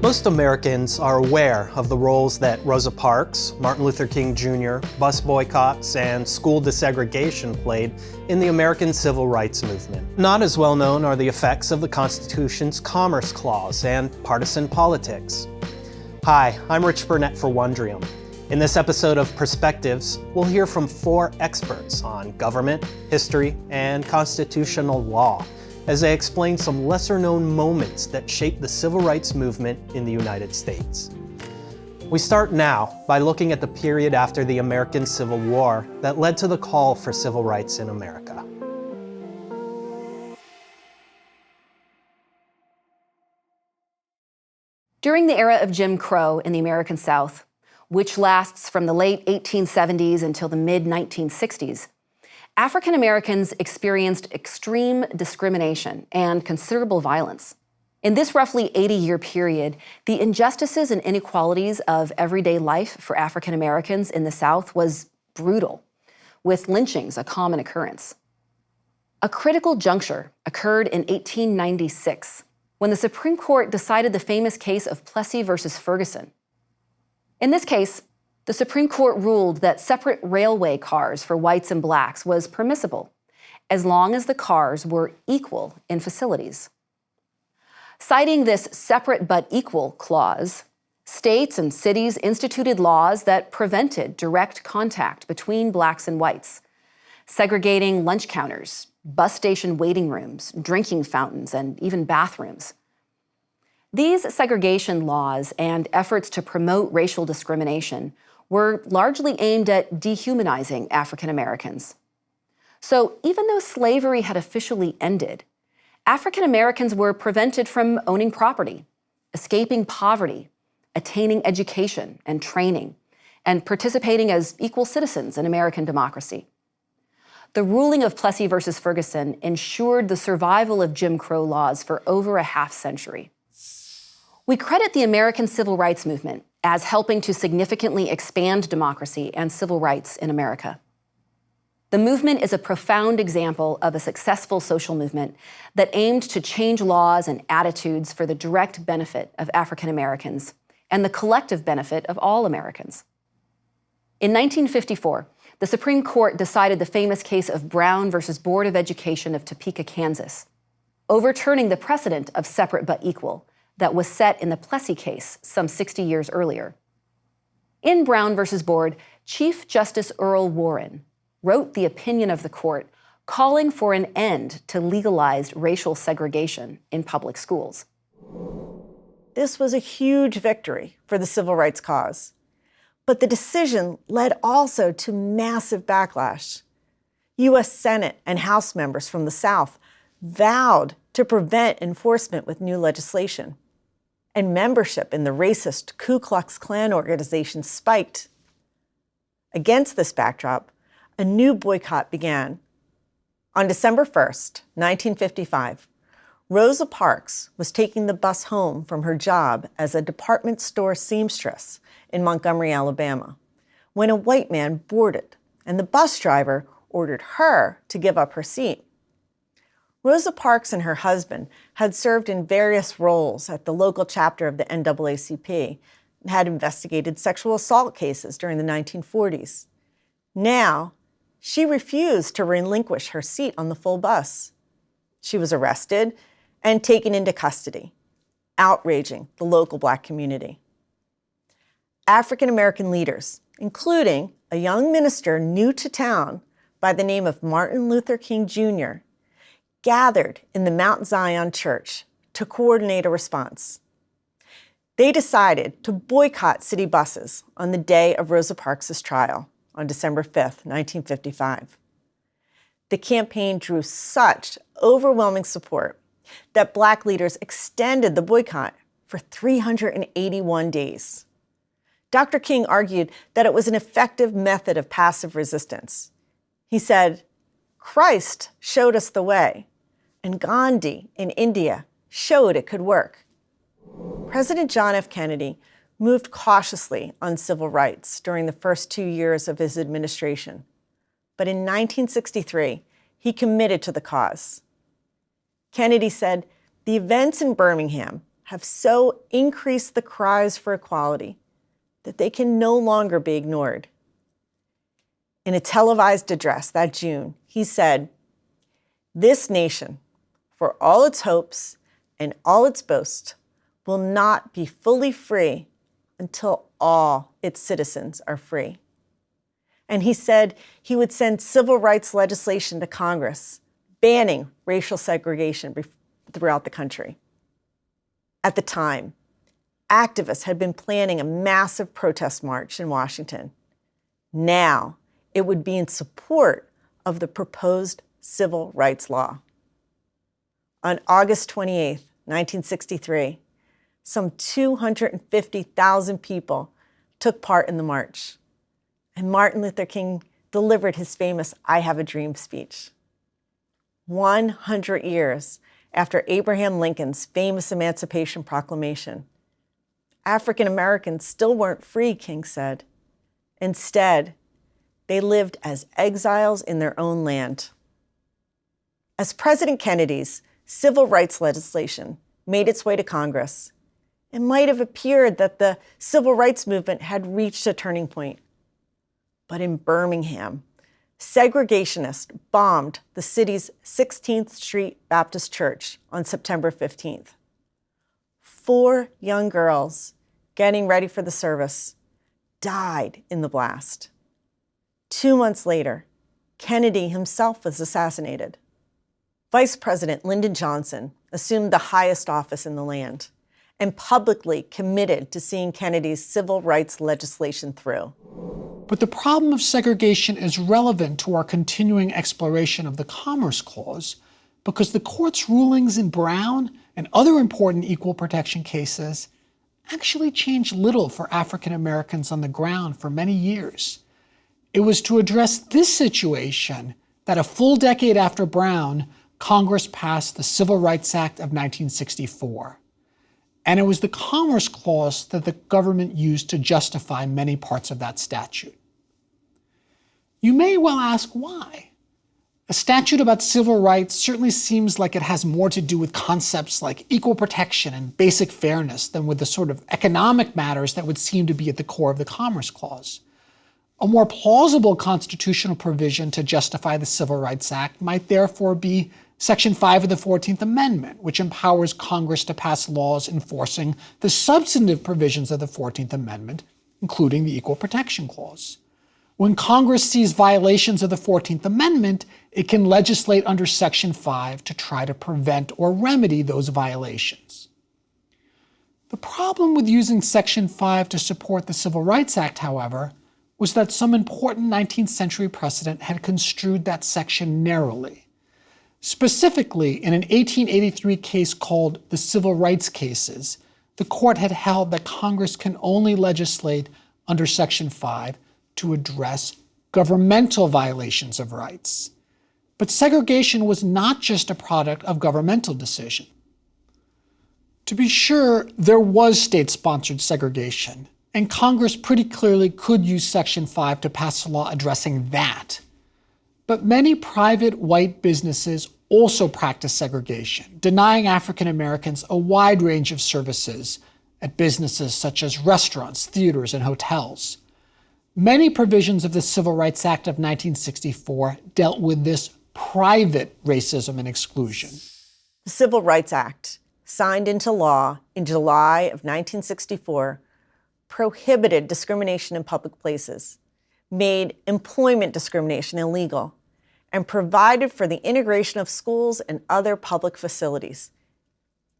Most Americans are aware of the roles that Rosa Parks, Martin Luther King Jr., bus boycotts, and school desegregation played in the American Civil Rights Movement. Not as well known are the effects of the Constitution's Commerce Clause and partisan politics. Hi, I'm Rich Burnett for Wondrium. In this episode of Perspectives, we'll hear from 4 experts on government, history, and constitutional law as they explain some lesser-known moments that shaped the civil rights movement in the United States. We start now by looking at the period after the American Civil War that led to the call for civil rights in America. During the era of Jim Crow in the American South, which lasts from the late 1870s until the mid-1960s, African Americans experienced extreme discrimination and considerable violence. In this roughly 80-year period, the injustices and inequalities of everyday life for African Americans in the South was brutal, with lynchings a common occurrence. A critical juncture occurred in 1896, when the Supreme Court decided the famous case of Plessy versus Ferguson. In this case, the Supreme Court ruled that separate railway cars for whites and blacks was permissible, as long as the cars were equal in facilities. Citing this separate but equal clause, states and cities instituted laws that prevented direct contact between blacks and whites, segregating lunch counters, bus station waiting rooms, drinking fountains, and even bathrooms. These segregation laws and efforts to promote racial discrimination were largely aimed at dehumanizing African Americans. So even though slavery had officially ended, African Americans were prevented from owning property, escaping poverty, attaining education and training, and participating as equal citizens in American democracy. The ruling of Plessy versus Ferguson ensured the survival of Jim Crow laws for over a half-century. We credit the American Civil Rights Movement as helping to significantly expand democracy and civil rights in America. The movement is a profound example of a successful social movement that aimed to change laws and attitudes for the direct benefit of African Americans and the collective benefit of all Americans. In 1954, the Supreme Court decided the famous case of Brown versus Board of Education of Topeka, Kansas, overturning the precedent of separate but equal that was set in the Plessy case some 60 years earlier. In Brown versus Board, Chief Justice Earl Warren wrote the opinion of the court calling for an end to legalized racial segregation in public schools. This was a huge victory for the civil rights cause, but the decision led also to massive backlash. U.S. Senate and House members from the South vowed to prevent enforcement with new legislation, and membership in the racist Ku Klux Klan organization spiked. Against this backdrop, a new boycott began. On December 1st, 1955, Rosa Parks was taking the bus home from her job as a department store seamstress in Montgomery, Alabama, when a white man boarded, and the bus driver ordered her to give up her seat. Rosa Parks and her husband had served in various roles at the local chapter of the NAACP and had investigated sexual assault cases during the 1940s. Now, she refused to relinquish her seat on the full bus. She was arrested and taken into custody, outraging the local Black community. African American leaders, including a young minister new to town by the name of Martin Luther King Jr., gathered in the Mount Zion Church to coordinate a response. They decided to boycott city buses on the day of Rosa Parks' trial on December 5th, 1955. The campaign drew such overwhelming support that Black leaders extended the boycott for 381 days. Dr. King argued that it was an effective method of passive resistance. He said, "Christ showed us the way, and Gandhi in India showed it could work." President John F. Kennedy moved cautiously on civil rights during the first 2 years of his administration. But in 1963, he committed to the cause. Kennedy said, "The events in Birmingham have so increased the cries for equality that they can no longer be ignored. In a televised address that June, he said, "This nation, for all its hopes and all its boasts, will not be fully free until all its citizens are free." And he said he would send civil rights legislation to Congress, banning racial segregation throughout the country. At the time, activists had been planning a massive protest march in Washington. Now, it would be in support of the proposed civil rights law. On August 28, 1963, some 250,000 people took part in the march, and Martin Luther King delivered his famous "I Have a Dream" speech. 100 years after Abraham Lincoln's famous Emancipation Proclamation, African Americans still weren't free, King said. Instead, they lived as exiles in their own land. As President Kennedy's civil rights legislation made its way to Congress, it might have appeared that the civil rights movement had reached a turning point. But in Birmingham, segregationists bombed the city's 16th Street Baptist Church on September 15th. 4 young girls getting ready for the service died in the blast. 2 months later, Kennedy himself was assassinated. Vice President Lyndon Johnson assumed the highest office in the land and publicly committed to seeing Kennedy's civil rights legislation through. But the problem of segregation is relevant to our continuing exploration of the Commerce Clause because the court's rulings in Brown and other important equal protection cases actually changed little for African Americans on the ground for many years. It was to address this situation that a full decade after Brown, Congress passed the Civil Rights Act of 1964. And it was the Commerce Clause that the government used to justify many parts of that statute. You may well ask why. A statute about civil rights certainly seems like it has more to do with concepts like equal protection and basic fairness than with the sort of economic matters that would seem to be at the core of the Commerce Clause. A more plausible constitutional provision to justify the Civil Rights Act might therefore be Section 5 of the 14th Amendment, which empowers Congress to pass laws enforcing the substantive provisions of the 14th Amendment, including the Equal Protection Clause. When Congress sees violations of the 14th Amendment, it can legislate under Section 5 to try to prevent or remedy those violations. The problem with using Section 5 to support the Civil Rights Act, however, was that some important 19th century precedent had construed that section narrowly. Specifically, in an 1883 case called the Civil Rights Cases, the court had held that Congress can only legislate under Section 5 to address governmental violations of rights. But segregation was not just a product of governmental decision. To be sure, there was state-sponsored segregation, and Congress pretty clearly could use Section 5 to pass a law addressing that. But many private white businesses also practice segregation, denying African Americans a wide range of services at businesses such as restaurants, theaters, and hotels. Many provisions of the Civil Rights Act of 1964 dealt with this private racism and exclusion. The Civil Rights Act, signed into law in July of 1964, prohibited discrimination in public places, made employment discrimination illegal, and provided for the integration of schools and other public facilities.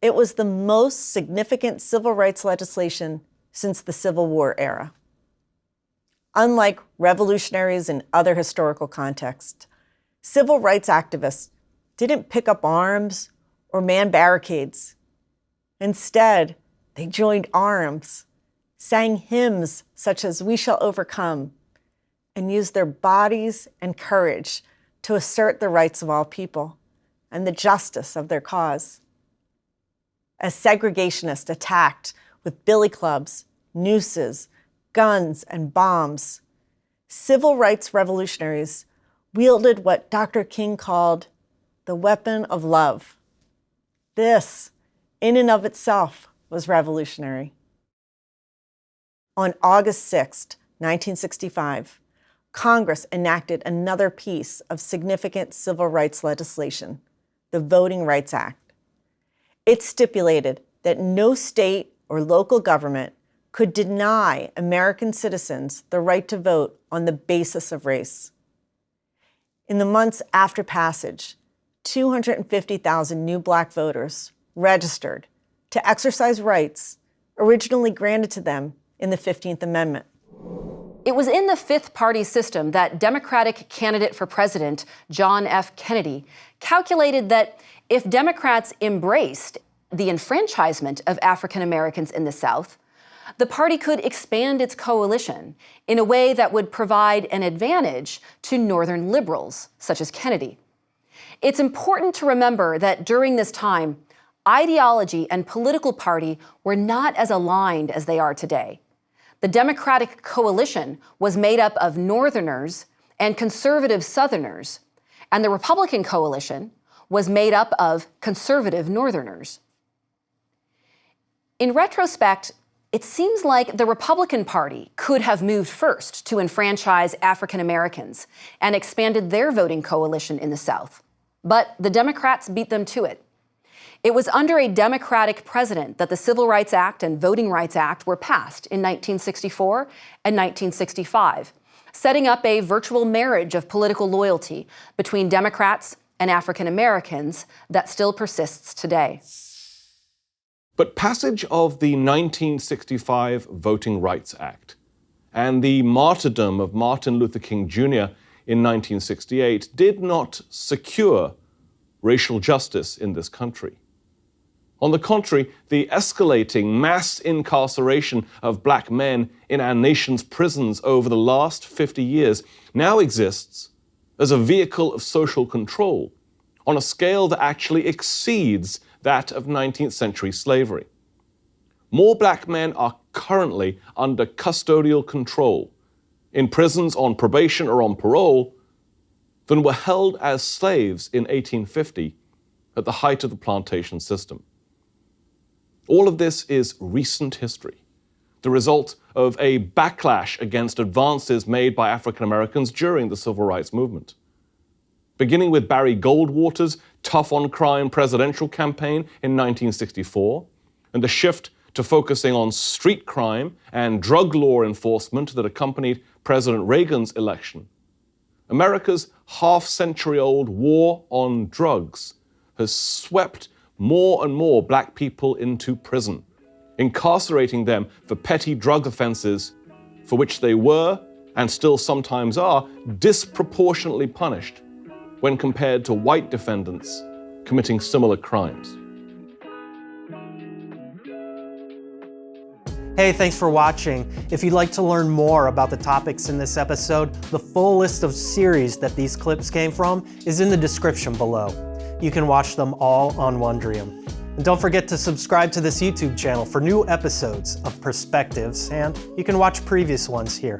It was the most significant civil rights legislation since the Civil War era. Unlike revolutionaries in other historical contexts, civil rights activists didn't pick up arms or man barricades. Instead, they joined arms, sang hymns such as "We Shall Overcome," and used their bodies and courage to assert the rights of all people and the justice of their cause. As segregationists attacked with billy clubs, nooses, guns, and bombs, civil rights revolutionaries wielded what Dr. King called the weapon of love. This, in and of itself, was revolutionary. On August 6, 1965, Congress enacted another piece of significant civil rights legislation, the Voting Rights Act. It stipulated that no state or local government could deny American citizens the right to vote on the basis of race. In the months after passage, 250,000 new Black voters registered to exercise rights originally granted to them in the 15th Amendment. It was in the fifth party system that Democratic candidate for president John F. Kennedy calculated that if Democrats embraced the enfranchisement of African Americans in the South, the party could expand its coalition in a way that would provide an advantage to Northern liberals, such as Kennedy. It's important to remember that during this time, ideology and political party were not as aligned as they are today. The Democratic coalition was made up of Northerners and conservative Southerners, and the Republican coalition was made up of conservative Northerners. In retrospect, it seems like the Republican Party could have moved first to enfranchise African Americans and expanded their voting coalition in the South. But the Democrats beat them to it. It was under a Democratic president that the Civil Rights Act and Voting Rights Act were passed in 1964 and 1965, setting up a virtual marriage of political loyalty between Democrats and African Americans that still persists today. But passage of the 1965 Voting Rights Act and the martyrdom of Martin Luther King Jr. in 1968 did not secure racial justice in this country. On the contrary, the escalating mass incarceration of Black men in our nation's prisons over the last 50 years now exists as a vehicle of social control on a scale that actually exceeds that of 19th century slavery. More Black men are currently under custodial control in prisons on probation or on parole than were held as slaves in 1850 at the height of the plantation system. All of this is recent history, the result of a backlash against advances made by African Americans during the Civil Rights Movement. Beginning with Barry Goldwater's tough on crime presidential campaign in 1964, and the shift to focusing on street crime and drug law enforcement that accompanied President Reagan's election, America's half-century-old war on drugs has swept more and more Black people into prison, incarcerating them for petty drug offenses for which they were, and still sometimes are, disproportionately punished when compared to white defendants committing similar crimes. Hey, thanks for watching. If you'd like to learn more about the topics in this episode, the full list of series that these clips came from is in the description below. You can watch them all on Wondrium. And don't forget to subscribe to this YouTube channel for new episodes of Perspectives, and you can watch previous ones here.